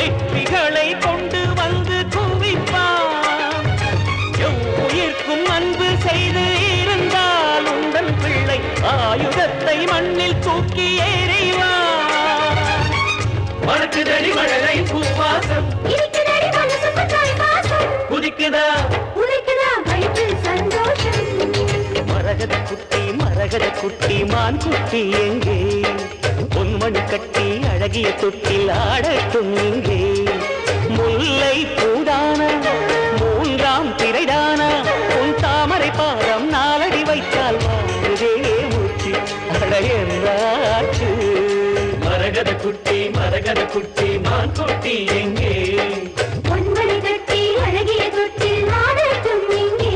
வெற்றிகளை கொண்டு வந்து குவிப்பான். உயிர்க்கும் அன்பு செய்து இருந்தால் உங்கள் பிள்ளை ஆயுதத்தை மண்ணில் தூக்கி எறிவான். மணக்குதடி மழலை பூவாசம், குதிக்குதா சந்தோஷம். மரகத குட்டி மான் குட்டி எங்கே? பொன்மணி கட்டி அழகிய தொட்டில் ஆடட்டும் இங்கே. முல்லை பூடான மூன்றாம் திரைதானா, உன் தாமரை பாதம் நாலடி வைத்தால் வாங்குதே மூச்சு அடையந்தாச்சு. மரகத குட்டி மான் குட்டி எங்கே? பொன்மணி கட்டி அழகிய தொட்டில் ஆடட்டும் இங்கே.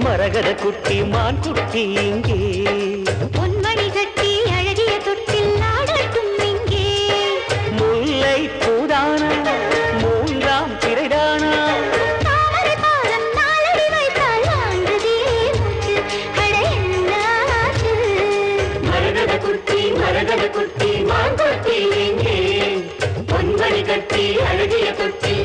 மரகத குட்டி மான் குட்டி இங்கே. பொன்மணி கட்டி அழகிய தொட்டில் ஆடட்டும் இங்கே. முல்லை பூதான மூன்றாம் திரைதானா, தாமரை பாதம் நாலடி வைத்தால் வாங்குதே மூச்சு அடையந்தாச்சு. மரகத குட்டி மான் குட்டி எங்கே? பொன்மணி கட்டி அழகிய தொட்டில்